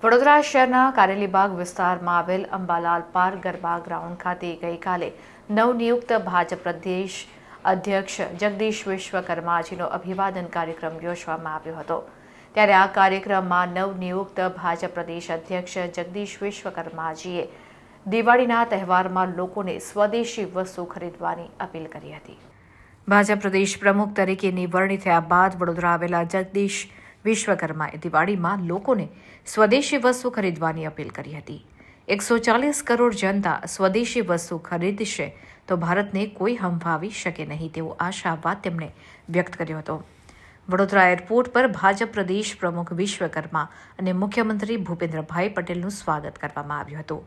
વડોદરા શહેરના કારેલીબાગ વિસ્તારમાં આવેલ અંબાલાલ પાર્ક ગરબા ગ્રાઉન્ડ ખાતે ગઈકાલે નવનિયુક્ત ભાજપ પ્રદેશ અધ્યક્ષ જગદીશ વિશ્વકર્માજીનો અભિવાદન કાર્યક્રમ યોજવામાં આવ્યો હતો। ત્યારે આ કાર્યક્રમમાં નવનિયુક્ત ભાજપ પ્રદેશ અધ્યક્ષ જગદીશ વિશ્વકર્માજીએ દિવાળીના તહેવારમાં લોકોને સ્વદેશી વસ્તુ ખરીદવાની અપીલ કરી હતી। ભાજપ પ્રદેશ પ્રમુખ તરીકે નિવરણી થયા બાદ વડોદરા આવેલા જગદીશ વિશ્વકર્માએ દિવાળીમાં લોકોને સ્વદેશી વસ્તુ ખરીદવાની અપીલ કરી હતી। 140 કરોડ જનતા સ્વદેશી વસ્તુ ખરીદશે તો ભારતને કોઈ હંફાવી શકે નહીં તેવો આશાવાદ તેમણે વ્યક્ત કર્યો હતો। વડોદરા એરપોર્ટ પર ભાજપ પ્રદેશ પ્રમુખ વિશ્વકર્મા અને મુખ્યમંત્રી ભૂપેન્દ્રભાઈ પટેલનું સ્વાગત કરવામાં આવ્યું હતું।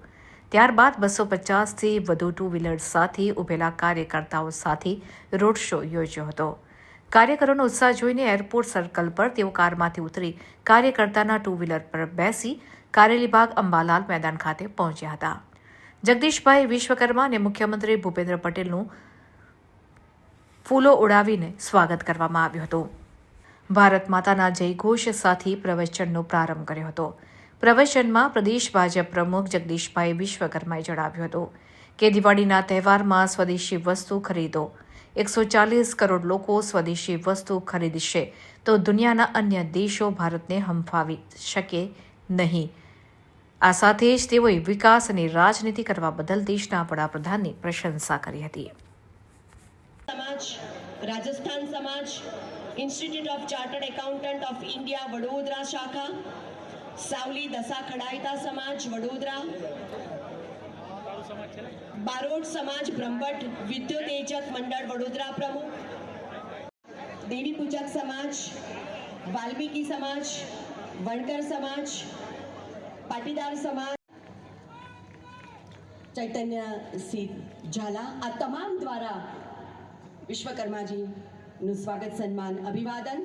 ત્યારબાદ 250થી વધુ ટુ વ્હીલર સાથે ઉભેલા કાર્યકર્તાઓ સાથે રોડ શો યોજ્યો હતો। કાર્યકરોનો ઉત્સાહ જોઈને એરપોર્ટ સર્કલ પર તેઓ કારમાંથી ઉતરી કાર્યકર્તાના ટુ વ્હીલર પર બેસી કારેલીબાગ અંબાલાલ મેદાન ખાતે પહોંચ્યા હતા। જગદીશભાઈ વિશ્વકર્મા અને મુખ્યમંત્રી ભૂપેન્દ્ર પટેલનું ફૂલો ઉડાવીને સ્વાગત કરવામાં આવ્યું હતું। ભારત માતાના જયઘોષ સાથે પ્રવચનનો પ્રારંભ કર્યો હતો। પ્રવચનમાં પ્રદેશ ભાજપ પ્રમુખ જગદીશભાઈ વિશ્વકર્માએ જણાવ્યું હતું કે દિવાળીના તહેવારમાં સ્વદેશી વસ્તુ ખરીદો। 140 કરોડ લોકો સ્વદેશી વસ્તુ ખરીદશે તો દુનિયાના અન્ય દેશો ભારતને હંફાવી શકે નહીં। આ સાથે જ તેઓએ વિકાસ અને રાજનીતિ કરવા બદલ દેશના વડાપ્રધાનની પ્રશંસા કરી હતી। સમાજ, રાજસ્થાન સમાજ, institute of chartered accountant of India Vadodara શાખા, સાવલી દસા ખડાયતા સમાજ વડોદરા, બારોટ સમાજ બ્રહ્મભટ્ટ વિદ્યુતેજક મંડળ વડોદરા પ્રમુખ, દેવી પૂજક સમાજ, વાલ્મીકી સમાજ, વણકર સમાજ, પાટીદાર સમાજ, ચૈતન્ય સિંહ ઝાલા આ તમામ દ્વારા વિશ્વકર્માજીનું સ્વાગત સન્માન અભિવાદન